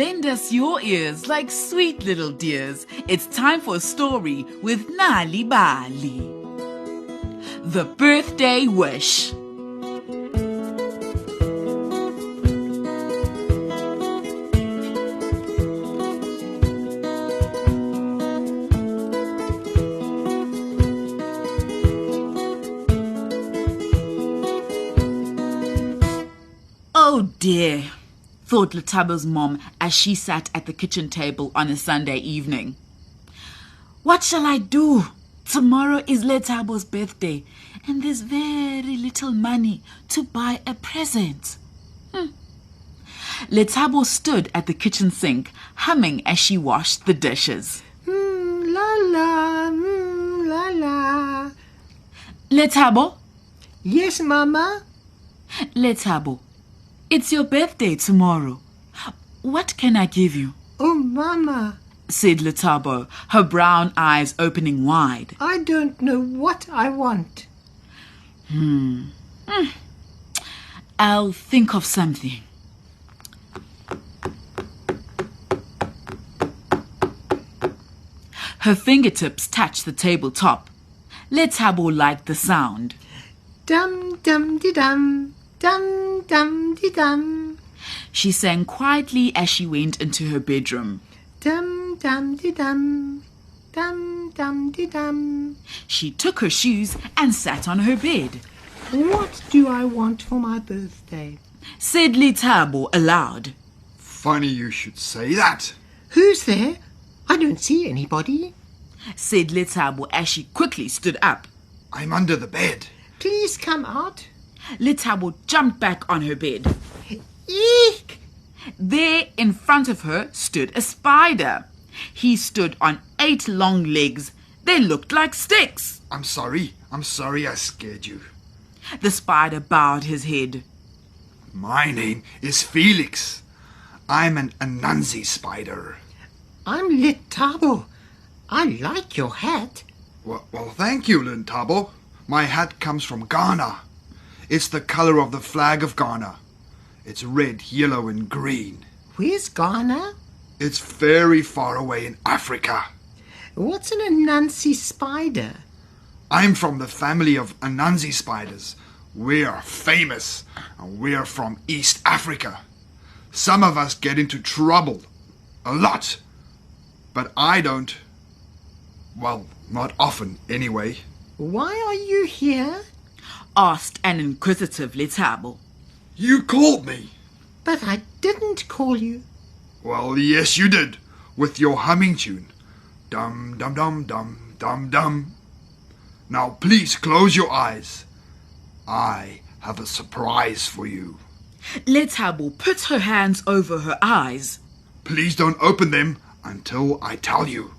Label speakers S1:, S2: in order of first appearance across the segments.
S1: Lend us your ears like sweet little dears. It's time for a story with Nali Bali. The Birthday Wish. Oh dear, thought Letabo's mom as she sat at the kitchen table on a Sunday evening. What shall I do? Tomorrow is Letabo's birthday and there's very little money to buy a present. Letabo stood at the kitchen sink, humming as she washed the dishes.
S2: La la, la la.
S1: Letabo?
S2: Yes, Mama?
S1: Letabo, it's your birthday tomorrow. What can I give you?
S2: Oh, Mama,
S1: said Letabo, her brown eyes opening wide.
S2: I don't know what I want.
S1: I'll think of something. Her fingertips touched the tabletop. Letabo liked the sound.
S2: Dum dum de dum, dum dum de dum.
S1: She sang quietly as she went into her bedroom.
S2: Dum dum de dum, dum dum de dum.
S1: She took her shoes and sat on her bed.
S2: What do I want for my birthday?
S1: Said Letabo aloud.
S3: Funny you should say that.
S2: Who's there? I don't see anybody.
S1: Said Letabo as she quickly stood up.
S3: I'm under the bed.
S2: Please come out.
S1: Letabo jumped back on her bed.
S2: Eek!
S1: There in front of her stood a spider. He stood on 8 long legs. They looked like sticks.
S3: I'm sorry I scared you.
S1: The spider bowed his head.
S3: My name is Felix. I'm an Anansi spider.
S2: I'm Letabo. I like your hat.
S3: Well, thank you, Lentabo. My hat comes from Ghana. It's the color of the flag of Ghana. It's red, yellow, and green.
S2: Where's Ghana?
S3: It's very far away in Africa.
S2: What's an Anansi spider?
S3: I'm from the family of Anansi spiders. We're famous, and we're from East Africa. Some of us get into trouble. A lot. But I don't. Well, not often, anyway.
S2: Why are you here?
S1: Asked an inquisitive Letabo.
S3: You called me.
S2: But I didn't call you.
S3: Well, yes, you did. With your humming tune. Dum, dum, dum, dum, dum, dum. Now, please close your eyes. I have a surprise for you.
S1: Letabo put her hands over her eyes.
S3: Please don't open them until I tell you.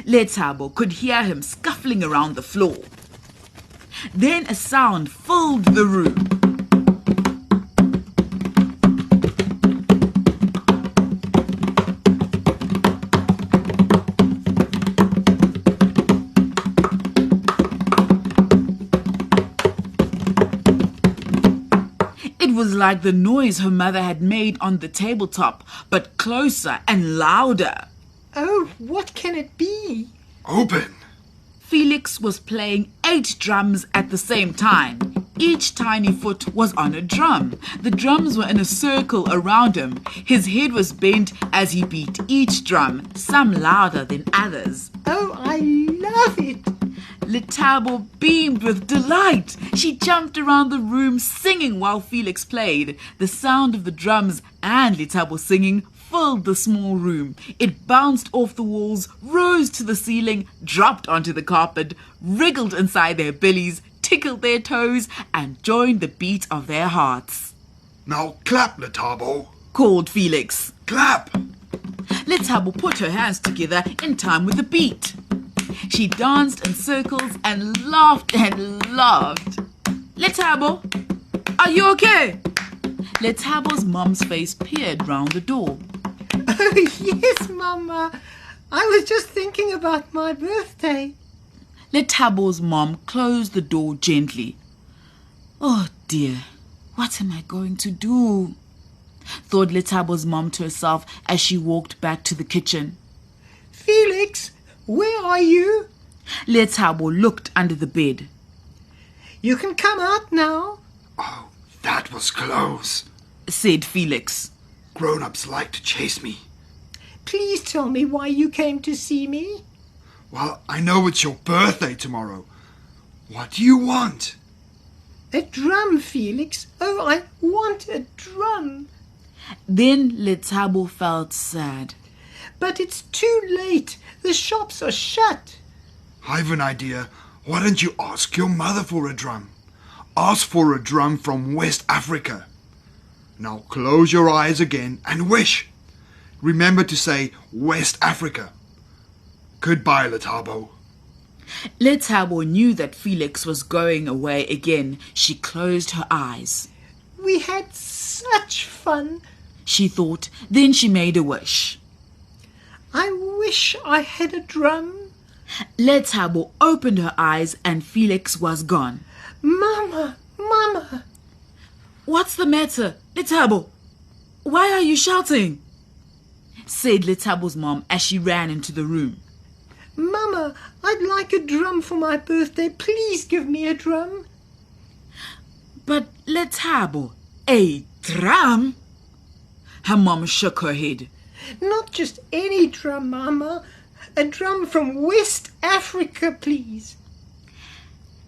S1: Letabo could hear him scuffling around the floor. Then a sound filled the room. It was like the noise her mother had made on the tabletop, but closer and louder.
S2: Oh, what can it be?
S3: Open.
S1: Felix was playing 8 drums at the same time. Each tiny foot was on a drum. The drums were in a circle around him. His head was bent as he beat each drum, some louder than others.
S2: Oh, I love it.
S1: Letabo beamed with delight. She jumped around the room singing while Felix played. The sound of the drums and Letabo singing filled the small room. It bounced off the walls, rose to the ceiling, dropped onto the carpet, wriggled inside their bellies, tickled their toes, and joined the beat of their hearts.
S3: Now clap, Letabo.
S1: Called Felix.
S3: Clap.
S1: Letabo put her hands together in time with the beat. She danced in circles and laughed and laughed. Letabo, are you okay? Letabo's mom's face peered round the door.
S2: Oh, yes, Mama. I was just thinking about my birthday.
S1: Letabo's mom closed the door gently. Oh dear, what am I going to do? thought Lethabo's mom to herself as she walked back to the kitchen.
S2: Felix, where are you?
S1: Lethabo looked under the bed.
S2: You can come out now.
S3: Oh, that was close.
S1: Said Felix.
S3: Grown-ups like to chase me.
S2: Please tell me why you came to see me.
S3: Well, I know it's your birthday tomorrow. What do you want?
S2: A drum, Felix. Oh, I want a drum.
S1: Then Lethabo felt sad.
S2: But it's too late. The shops are shut.
S3: I've an idea. Why don't you ask your mother for a drum? Ask for a drum from West Africa. Now close your eyes again and wish. Remember to say West Africa. Goodbye, Lethabo.
S1: Lethabo knew that Felix was going away again. She closed her eyes.
S2: We had such fun,
S1: she thought. Then she made a wish.
S2: I wish I had a drum.
S1: Lethabo opened her eyes and Felix was gone.
S2: Mama, Mama.
S1: What's the matter, Lethabo? Why are you shouting? Said Lethabo's mom as she ran into the room.
S2: Mama, I'd like a drum for my birthday. Please give me a drum.
S1: But Lethabo, a drum? Her mom shook her head.
S2: Not just any drum, Mama. A drum from West Africa, please.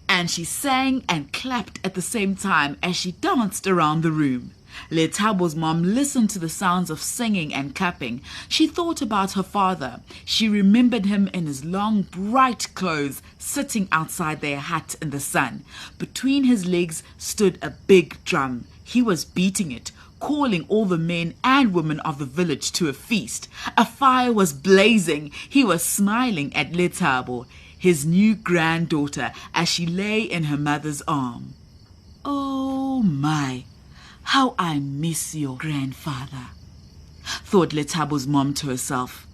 S1: And she sang and clapped at the same time as she danced around the room. Lethabo's mom listened to the sounds of singing and clapping. She thought about her father. She remembered him in his long, bright clothes, sitting outside their hut in the sun. Between his legs stood a big drum. He was beating it, calling all the men and women of the village to a feast. A fire was blazing. He was smiling at Lethabo, his new granddaughter, as she lay in her mother's arm. Oh my, how I miss your grandfather, thought Lethabo's mom to herself.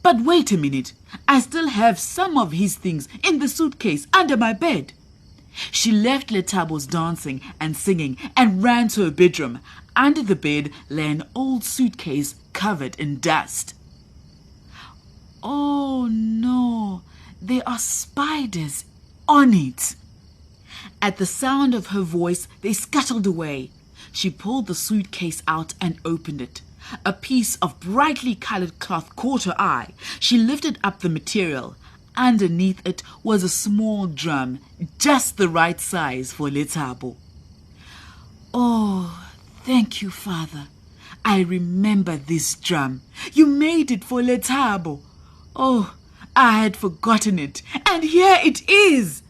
S1: But wait a minute, I still have some of his things in the suitcase under my bed. She left Lethabo's dancing and singing and ran to her bedroom. Under the bed lay an old suitcase covered in dust. Oh no, there are spiders on it. At the sound of her voice, they scuttled away. She pulled the suitcase out and opened it. A piece of brightly colored cloth caught her eye. She lifted up the material. Underneath it was a small drum, just the right size for Lethabo. Oh, thank you, Father. I remember this drum. You made it for Lethabo. Oh, I had forgotten it, and here it is.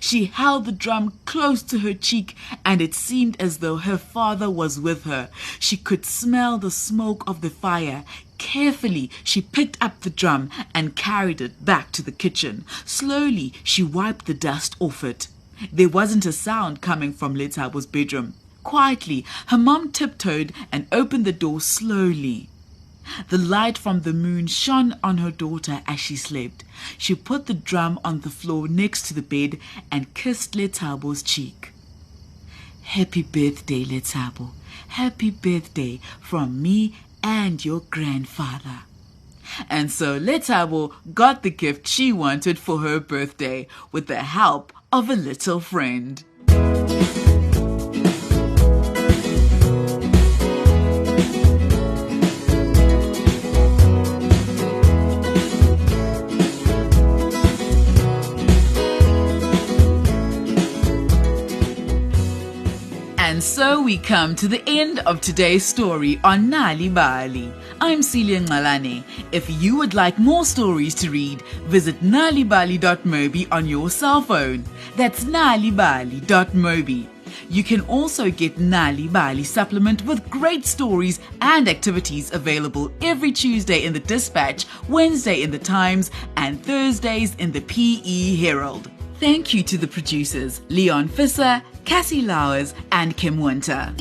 S1: She held the drum close to her cheek, and it seemed as though her father was with her. She could smell the smoke of the fire. Carefully, she picked up the drum and carried it back to the kitchen. Slowly, she wiped the dust off it. There wasn't a sound coming from Lethabo's bedroom. Quietly, her mom tiptoed and opened the door slowly. The light from the moon shone on her daughter as she slept. She put the drum on the floor next to the bed and kissed Lethabo's cheek. Happy birthday, Lethabo. Happy birthday from me and your grandfather. And so Lethabo got the gift she wanted for her birthday with the help of a little friend. And so we come to the end of today's story on Nali Bali. I'm Celia Ngalane. If you would like more stories to read, visit nalibali.mobi on your cell phone. That's nalibali.mobi. You can also get Nali Bali supplement with great stories and activities available every Tuesday in the Dispatch, Wednesday in the Times, and Thursdays in the PE Herald. Thank you to the producers, Leon Visser, Cassie Lowers, and Kim Winter.